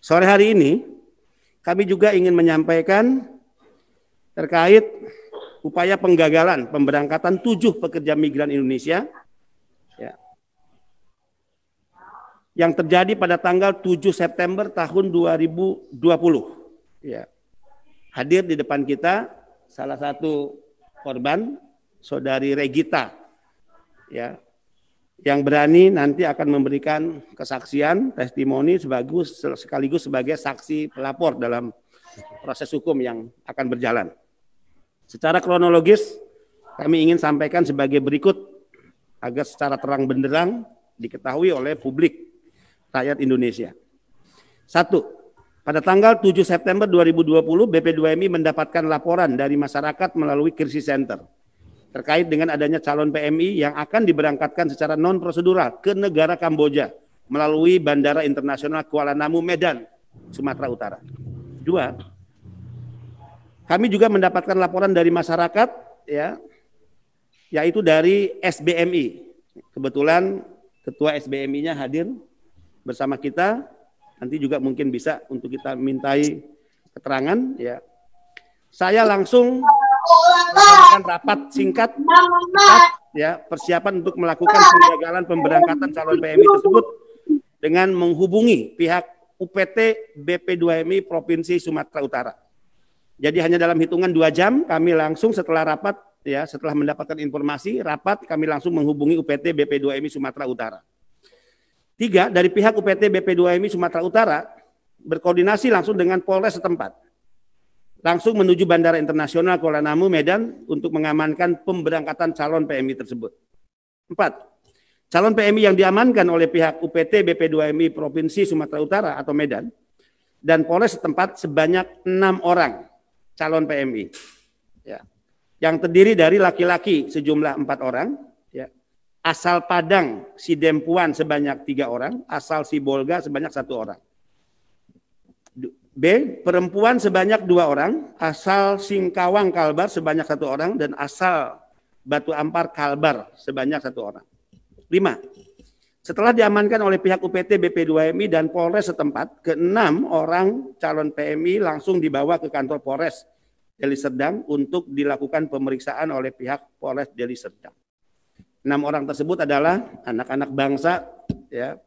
Sore hari ini kami juga ingin menyampaikan terkait upaya penggagalan pemberangkatan 7 pekerja migran Indonesia ya, yang terjadi pada tanggal 7 September tahun 2020. Ya. Hadir di depan kita salah satu korban, Saudari Regita, ya, yang berani nanti akan memberikan kesaksian, testimoni sekaligus sebagai saksi pelapor dalam proses hukum yang akan berjalan. Secara kronologis, kami ingin sampaikan sebagai berikut agar secara terang benderang diketahui oleh publik rakyat Indonesia. 1. Pada tanggal 7 September 2020, BP2MI mendapatkan laporan dari masyarakat melalui Krisis Center terkait dengan adanya calon PMI yang akan diberangkatkan secara non-prosedural ke negara Kamboja melalui Bandara Internasional Kuala Namu, Medan, Sumatera Utara. 2. Kami juga mendapatkan laporan dari masyarakat, ya, yaitu dari SBMI. Kebetulan Ketua SBMI-nya hadir bersama kita. Nanti juga mungkin bisa untuk kita mintai keterangan. Ya, saya langsung melakukan rapat singkat, ya, persiapan untuk melakukan penggagalan pemberangkatan calon PMI tersebut dengan menghubungi pihak UPT BP2MI Provinsi Sumatera Utara. Jadi hanya dalam hitungan 2 jam kami langsung setelah rapat, ya, setelah mendapatkan informasi rapat, kami langsung menghubungi UPT BP2MI Sumatera Utara. 3, dari pihak UPT BP2MI Sumatera Utara berkoordinasi langsung dengan Polres setempat, langsung menuju Bandara Internasional Kuala Namu, Medan untuk mengamankan pemberangkatan calon PMI tersebut. 4, calon PMI yang diamankan oleh pihak UPT BP2MI Provinsi Sumatera Utara atau Medan dan Polres setempat sebanyak 6 orang calon PMI, ya, yang terdiri dari laki-laki sejumlah 4 orang, ya, asal Padang Sidempuan sebanyak 3 orang, asal Sibolga sebanyak 1 orang. B, perempuan sebanyak 2 orang, asal Singkawang Kalbar sebanyak 1 orang, dan asal Batu Ampar Kalbar sebanyak 1 orang. 5, setelah diamankan oleh pihak UPT BP2MI dan Polres setempat, ke-6 orang calon PMI langsung dibawa ke kantor Polres Deli Serdang untuk dilakukan pemeriksaan oleh pihak Polres Deli Serdang. 6 orang tersebut adalah anak-anak bangsa, ya,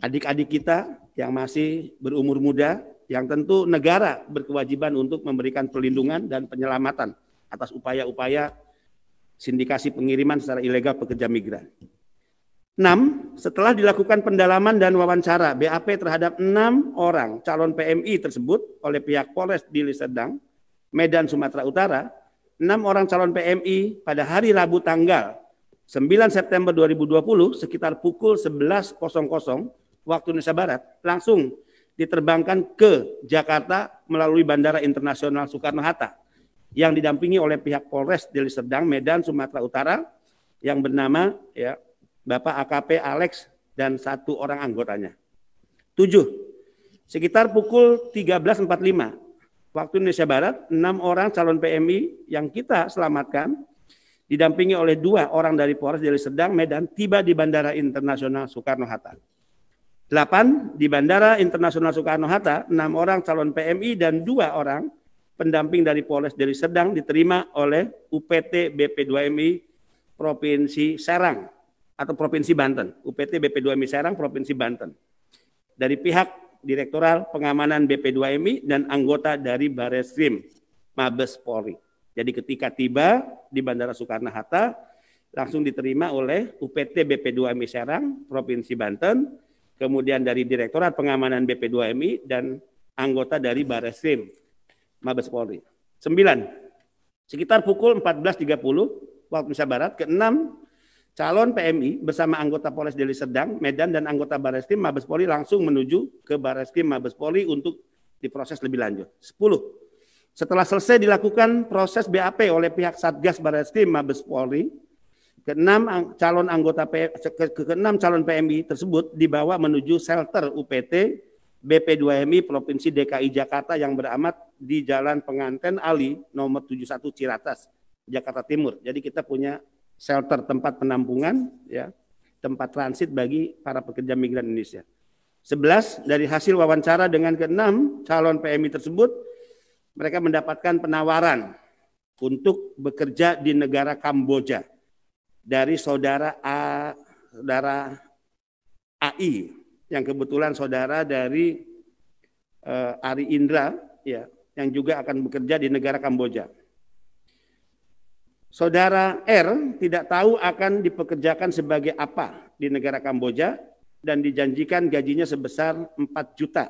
adik-adik kita yang masih berumur muda, yang tentu negara berkewajiban untuk memberikan perlindungan dan penyelamatan atas upaya-upaya sindikasi pengiriman secara ilegal pekerja migran. 6, setelah dilakukan pendalaman dan wawancara BAP terhadap 6 orang calon PMI tersebut oleh pihak Polres Deli Serdang, Medan, Sumatera Utara, 6 orang calon PMI pada hari Rabu tanggal 9 September 2020 sekitar pukul 11.00 waktu Indonesia Barat langsung diterbangkan ke Jakarta melalui Bandara Internasional Soekarno-Hatta yang didampingi oleh pihak Polres Deli Serdang, Medan, Sumatera Utara yang bernama, ya, Bapak AKP Alex dan 1 orang anggotanya. 7, sekitar pukul 13.45 waktu Indonesia Barat, 6 orang calon PMI yang kita selamatkan didampingi oleh 2 orang dari Polres Deli Serdang, Medan tiba di Bandara Internasional Soekarno-Hatta. 8, di Bandara Internasional Soekarno-Hatta, 6 orang calon PMI dan 2 orang pendamping dari Polres Deli Serdang diterima oleh UPT BP2MI Provinsi Serang atau Provinsi Banten, UPT BP2MI Serang Provinsi Banten, dari pihak Direktorat Pengamanan BP2MI dan anggota dari Bareskrim Mabes Polri. Jadi ketika tiba di Bandara Soekarno-Hatta langsung diterima oleh UPT BP2MI Serang Provinsi Banten, kemudian dari Direktorat Pengamanan BP2MI dan anggota dari Bareskrim Mabes Polri. 9, sekitar pukul 14.30 waktu Indonesia Barat, ke-6 calon PMI bersama anggota Polres Deli Serdang, Medan dan anggota Bareskrim Mabes Polri langsung menuju ke Bareskrim Mabes Polri untuk diproses lebih lanjut. 10, setelah selesai dilakukan proses BAP oleh pihak Satgas Bareskrim Mabes Polri, ke-6 calon PMI tersebut dibawa menuju shelter UPT BP2MI Provinsi DKI Jakarta yang beramat di Jalan Penganten Ali nomor 71 Ciracas, Jakarta Timur. Jadi kita punya shelter tempat penampungan, ya, tempat transit bagi para pekerja migran Indonesia. 11 dari hasil wawancara dengan ke-6 calon PMI tersebut, mereka mendapatkan penawaran untuk bekerja di negara Kamboja dari saudara AI, yang kebetulan saudara dari Ari Indra, ya, yang juga akan bekerja di negara Kamboja. Saudara R tidak tahu akan dipekerjakan sebagai apa di negara Kamboja dan dijanjikan gajinya sebesar 4 juta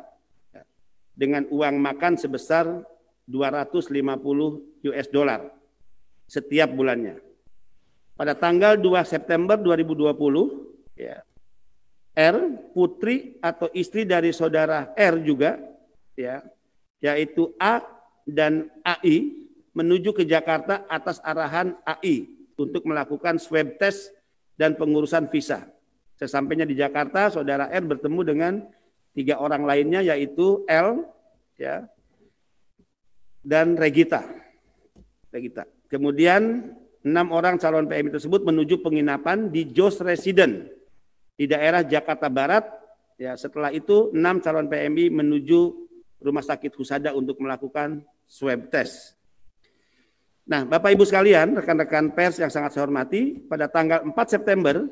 dengan uang makan sebesar 250 US dollar setiap bulannya. Pada tanggal 2 September 2020, ya, R, putri atau istri dari saudara R juga, ya, yaitu A dan AI, menuju ke Jakarta atas arahan AI untuk melakukan swab test dan pengurusan visa. Sesampainya di Jakarta, saudara R bertemu dengan 3 orang lainnya, yaitu L, ya, dan Regita. Kemudian 6 orang calon PMI tersebut menuju penginapan di Jos Resident di daerah Jakarta Barat. Ya, setelah itu 6 calon PMI menuju Rumah Sakit Husada untuk melakukan swab test. Nah, Bapak Ibu sekalian, rekan-rekan pers yang sangat saya hormati, pada tanggal 4 September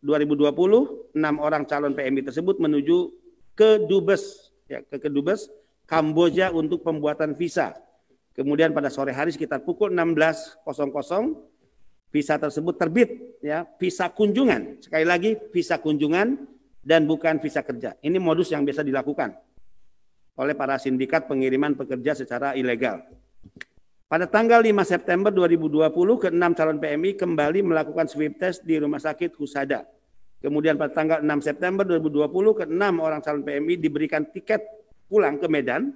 2020, 6 orang calon PMI tersebut menuju ke Dubes, ya, ke Kedubes Kamboja untuk pembuatan visa. Kemudian pada sore hari sekitar pukul 16.00, visa tersebut terbit, ya, visa kunjungan. Sekali lagi, visa kunjungan dan bukan visa kerja. Ini modus yang biasa dilakukan oleh para sindikat pengiriman pekerja secara ilegal. Pada tanggal 5 September 2020, ke-6 calon PMI kembali melakukan swab test di Rumah Sakit Husada. Kemudian pada tanggal 6 September 2020, ke-6 orang calon PMI diberikan tiket pulang ke Medan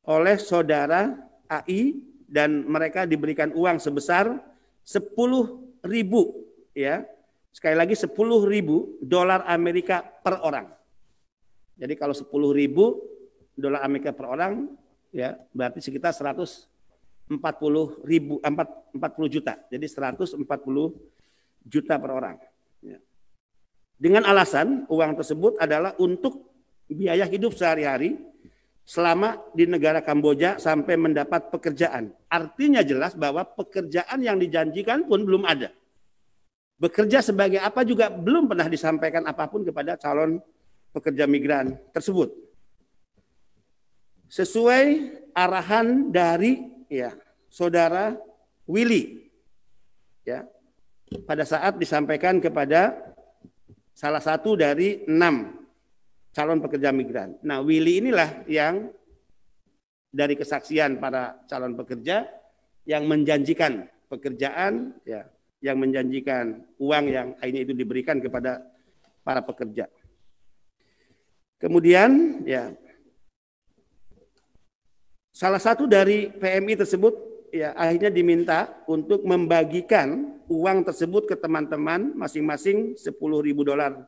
oleh saudara AI dan mereka diberikan uang sebesar 10.000, ya. Sekali lagi 10.000 dolar Amerika per orang. Jadi kalau 10.000 dolar Amerika per orang, ya, berarti sekitar 40 juta. Jadi 140 juta per orang. Ya. Dengan alasan uang tersebut adalah untuk biaya hidup sehari-hari selama di negara Kamboja sampai mendapat pekerjaan. Artinya jelas bahwa pekerjaan yang dijanjikan pun belum ada. Bekerja sebagai apa juga belum pernah disampaikan apapun kepada calon pekerja migran tersebut. Sesuai arahan dari, ya, saudara Willy, ya, pada saat disampaikan kepada salah satu dari 6 calon pekerja migran. Nah, Willy inilah yang dari kesaksian para calon pekerja yang menjanjikan pekerjaan, ya, yang menjanjikan uang yang akhirnya itu diberikan kepada para pekerja. Kemudian, ya, salah satu dari PMI tersebut, ya, akhirnya diminta untuk membagikan uang tersebut ke teman-teman masing-masing 10.000 dolar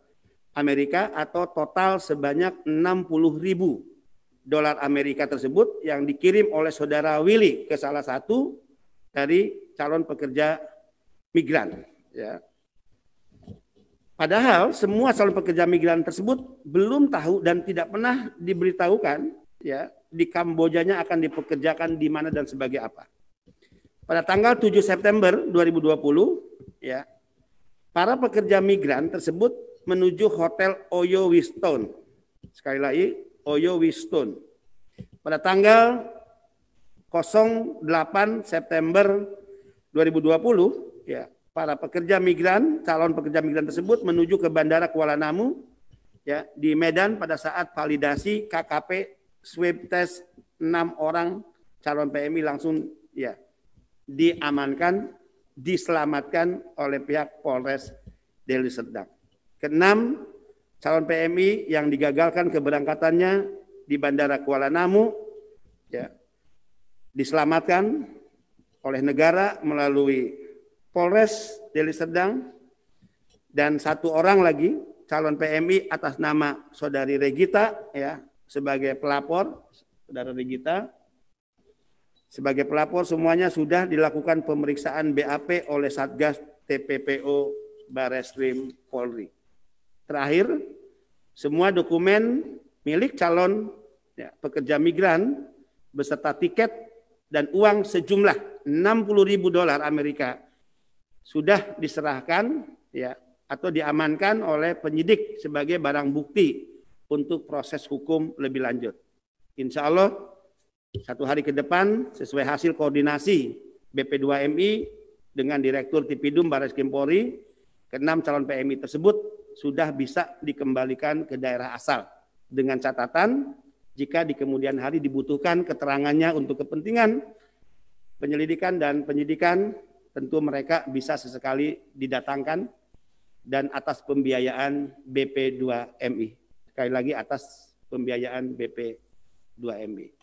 Amerika atau total sebanyak 60.000 dolar Amerika tersebut yang dikirim oleh saudara Willy ke salah satu dari calon pekerja migran. Ya. Padahal semua calon pekerja migran tersebut belum tahu dan tidak pernah diberitahukan, ya, di Kambojanya akan dipekerjakan di mana dan sebagai apa. Pada tanggal 7 September 2020, ya, para pekerja migran tersebut menuju Hotel Oyo Wiston. Sekali lagi, Oyo Wiston. Pada tanggal 08 September 2020, ya, para pekerja migran, calon pekerja migran tersebut menuju ke Bandara Kuala Namu, ya, di Medan pada saat validasi KKP swab test 6 orang calon PMI langsung, ya, diamankan, diselamatkan oleh pihak Polres Deli Serdang. Ke-6 calon PMI yang digagalkan keberangkatannya di Bandara Kuala Namu, ya, diselamatkan oleh negara melalui Polres Deli Serdang, dan 1 orang lagi calon PMI atas nama saudari Regita, ya, sebagai pelapor. Saudara Regita sebagai pelapor, semuanya sudah dilakukan pemeriksaan BAP oleh Satgas TPPO Bareskrim Polri. Terakhir, semua dokumen milik calon pekerja migran beserta tiket dan uang sejumlah $60.000 Amerika sudah diserahkan atau diamankan oleh penyidik sebagai barang bukti untuk proses hukum lebih lanjut. Insya Allah 1 hari ke depan sesuai hasil koordinasi BP2MI dengan Direktur Tipidum Barreskrim Polri, ke-6 calon PMI tersebut sudah bisa dikembalikan ke daerah asal dengan catatan jika di kemudian hari dibutuhkan keterangannya untuk kepentingan penyelidikan dan penyidikan, tentu mereka bisa sesekali didatangkan dan atas pembiayaan BP2MI. Sekali lagi atas pembiayaan BP2MI.